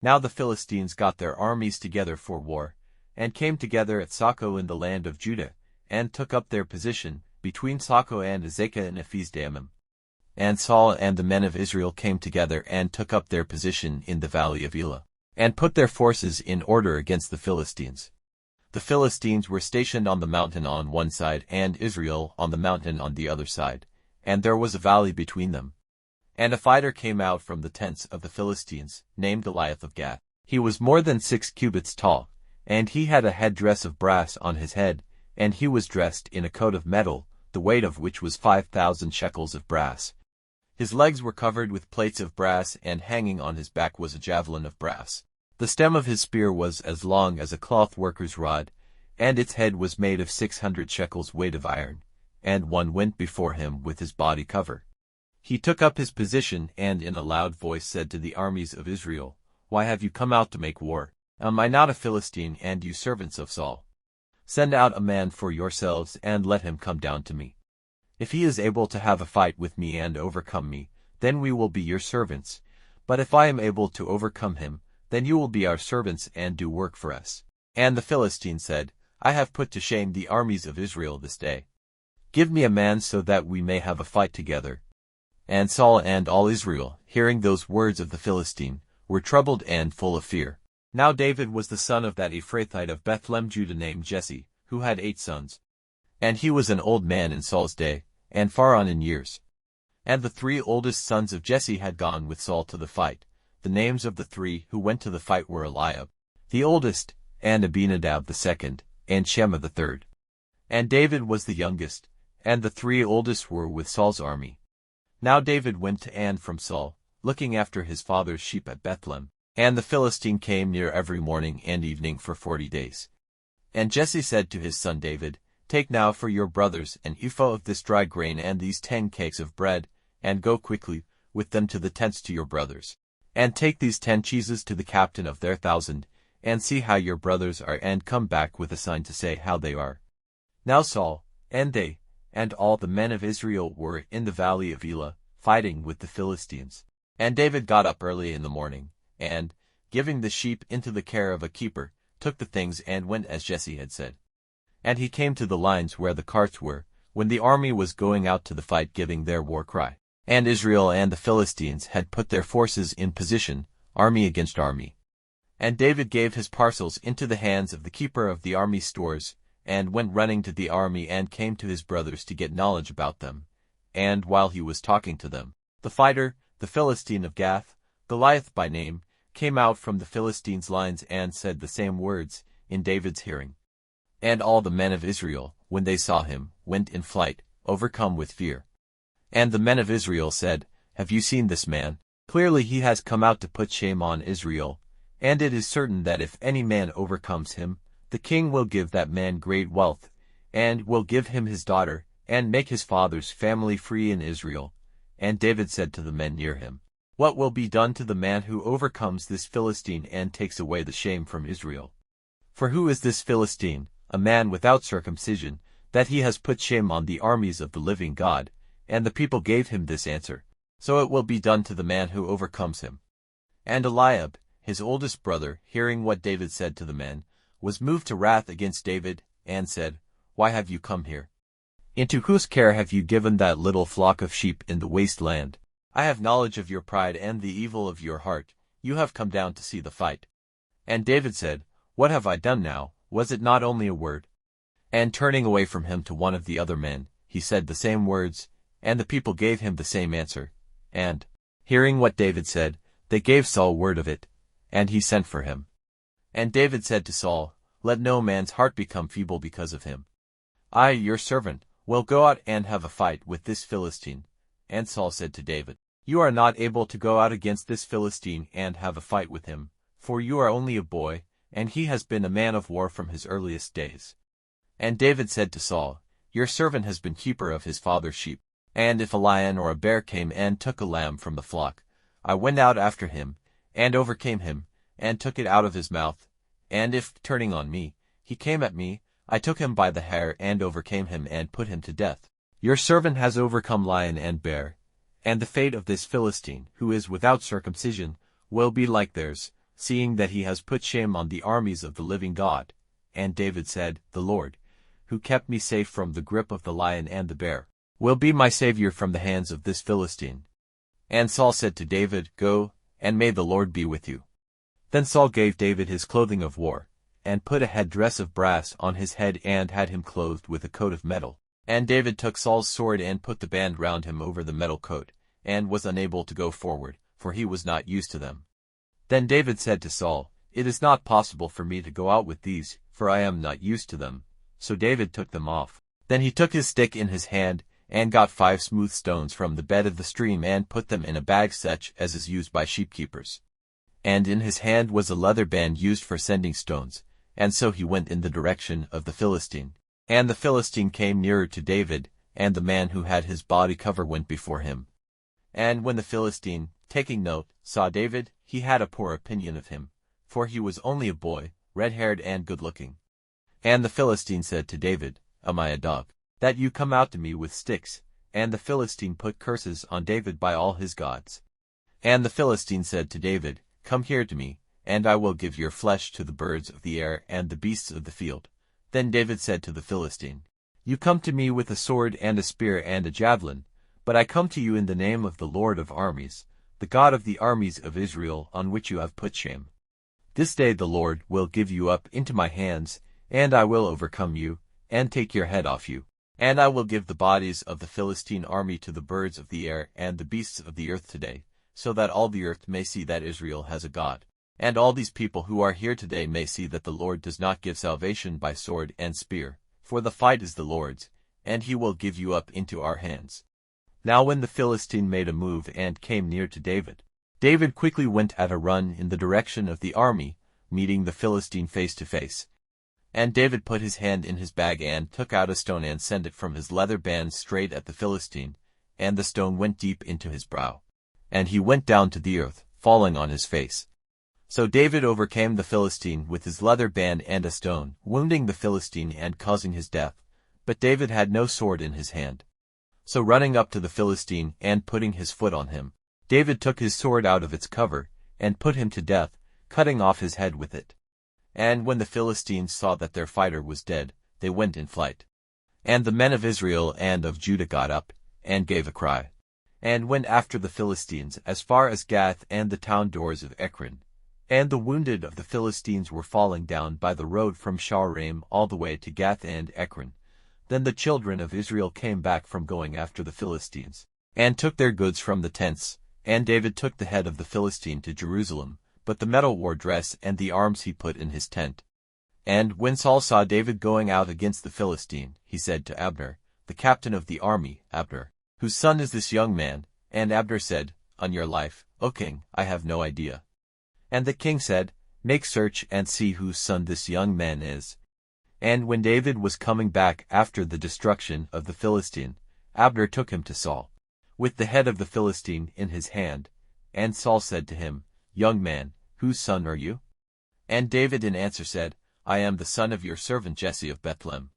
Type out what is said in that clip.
Now the Philistines got their armies together for war, and came together at Soko in the land of Judah, and took up their position between Soko and Azekah and Ephes-dammim. And Saul and the men of Israel came together and took up their position in the valley of Elah, and put their forces in order against the Philistines. The Philistines were stationed on the mountain on one side, and Israel on the mountain on the other side, and there was a valley between them. And a fighter came out from the tents of the Philistines, named Goliath of Gath. He was more than 6 cubits tall, and he had a headdress of brass on his head, and he was dressed in a coat of metal, the weight of which was 5,000 shekels of brass. His legs were covered with plates of brass, and hanging on his back was a javelin of brass. The stem of his spear was as long as a cloth worker's rod, and its head was made of 600 shekels weight of iron, and one went before him with his body covered. He took up his position and in a loud voice said to the armies of Israel, Why have you come out to make war? Am I not a Philistine, and you servants of Saul? Send out a man for yourselves, and let him come down to me. If he is able to have a fight with me and overcome me, then we will be your servants. But if I am able to overcome him, then you will be our servants and do work for us. And the Philistine said, I have put to shame the armies of Israel this day. Give me a man so that we may have a fight together. And Saul and all Israel, hearing those words of the Philistine, were troubled and full of fear. Now David was the son of that Ephrathite of Bethlehem Judah named Jesse, who had 8 sons. And he was an old man in Saul's day, and far on in years. And the 3 oldest sons of Jesse had gone with Saul to the fight. The names of the 3 who went to the fight were Eliab, the oldest, and Abinadab the second, and Shema the third. And David was the youngest, and the 3 oldest were with Saul's army. Now David went to An from Saul, looking after his father's sheep at Bethlehem, and the Philistine came near every morning and evening for 40 days. And Jesse said to his son David, Take now for your brothers an ephah of this dry grain and these 10 cakes of bread, and go quickly with them to the tents to your brothers. And take these 10 cheeses to the captain of their 1,000, and see how your brothers are, and come back with a sign to say how they are. Now Saul, and they, and all the men of Israel were in the valley of Elah, fighting with the Philistines. And David got up early in the morning, and, giving the sheep into the care of a keeper, took the things and went as Jesse had said. And he came to the lines where the carts were, when the army was going out to the fight giving their war cry. And Israel and the Philistines had put their forces in position, army against army. And David gave his parcels into the hands of the keeper of the army stores, and went running to the army and came to his brothers to get knowledge about them. And while he was talking to them, the fighter, the Philistine of Gath, Goliath by name, came out from the Philistines' lines and said the same words in David's hearing. And all the men of Israel, when they saw him, went in flight, overcome with fear. And the men of Israel said, Have you seen this man? Clearly he has come out to put shame on Israel, and it is certain that if any man overcomes him, the king will give that man great wealth, and will give him his daughter, and make his father's family free in Israel. And David said to the men near him, What will be done to the man who overcomes this Philistine and takes away the shame from Israel? For who is this Philistine, a man without circumcision, that he has put shame on the armies of the living God? And the people gave him this answer, So it will be done to the man who overcomes him. And Eliab, his oldest brother, hearing what David said to the men, was moved to wrath against David, and said, Why have you come here? Into whose care have you given that little flock of sheep in the waste land? I have knowledge of your pride and the evil of your heart. You have come down to see the fight. And David said, What have I done now? Was it not only a word? And turning away from him to one of the other men, he said the same words, and the people gave him the same answer. And, hearing what David said, they gave Saul word of it, and he sent for him. And David said to Saul, Let no man's heart become feeble because of him. I, your servant, will go out and have a fight with this Philistine. And Saul said to David, You are not able to go out against this Philistine and have a fight with him, for you are only a boy, and he has been a man of war from his earliest days. And David said to Saul, Your servant has been keeper of his father's sheep. And if a lion or a bear came and took a lamb from the flock, I went out after him, and overcame him, and took it out of his mouth. And if, turning on me, he came at me, I took him by the hair and overcame him and put him to death. Your servant has overcome lion and bear, and the fate of this Philistine, who is without circumcision, will be like theirs, seeing that he has put shame on the armies of the living God. And David said, The Lord, who kept me safe from the grip of the lion and the bear, will be my savior from the hands of this Philistine. And Saul said to David, Go, and may the Lord be with you. Then Saul gave David his clothing of war, and put a headdress of brass on his head and had him clothed with a coat of metal. And David took Saul's sword and put the band round him over the metal coat, and was unable to go forward, for he was not used to them. Then David said to Saul, It is not possible for me to go out with these, for I am not used to them. So David took them off. Then he took his stick in his hand, and got 5 smooth stones from the bed of the stream and put them in a bag such as is used by sheepkeepers. And in his hand was a leather band used for sending stones, and so he went in the direction of the Philistine. And the Philistine came nearer to David, and the man who had his body covered went before him. And when the Philistine, taking note, saw David, he had a poor opinion of him, for he was only a boy, red-haired and good-looking. And the Philistine said to David, Am I a dog, that you come out to me with sticks? And the Philistine put curses on David by all his gods. And the Philistine said to David, Come here to me, and I will give your flesh to the birds of the air and the beasts of the field. Then David said to the Philistine, You come to me with a sword and a spear and a javelin, but I come to you in the name of the Lord of armies, the God of the armies of Israel, on which you have put shame. This day the Lord will give you up into my hands, and I will overcome you, and take your head off you. And I will give the bodies of the Philistine army to the birds of the air and the beasts of the earth today, so that all the earth may see that Israel has a God. And all these people who are here today may see that the Lord does not give salvation by sword and spear, for the fight is the Lord's, and he will give you up into our hands. Now when the Philistine made a move and came near to David, David quickly went at a run in the direction of the army, meeting the Philistine face to face. And David put his hand in his bag and took out a stone and sent it from his leather band straight at the Philistine, and the stone went deep into his brow. And he went down to the earth, falling on his face. So David overcame the Philistine with his leather band and a stone, wounding the Philistine and causing his death. But David had no sword in his hand. So running up to the Philistine and putting his foot on him, David took his sword out of its cover, and put him to death, cutting off his head with it. And when the Philistines saw that their fighter was dead, they went in flight. And the men of Israel and of Judah got up, and gave a cry, and went after the Philistines as far as Gath and the town doors of Ekron. And the wounded of the Philistines were falling down by the road from Shaharaim all the way to Gath and Ekron. Then the children of Israel came back from going after the Philistines, and took their goods from the tents, and David took the head of the Philistine to Jerusalem, but the metal war dress and the arms he put in his tent. And when Saul saw David going out against the Philistine, he said to Abner, the captain of the army, Abner, whose son is this young man? And Abner said, On your life, O king, I have no idea. And the king said, Make search and see whose son this young man is. And when David was coming back after the destruction of the Philistine, Abner took him to Saul, with the head of the Philistine in his hand. And Saul said to him, Young man, whose son are you? And David in answer said, I am the son of your servant Jesse of Bethlehem.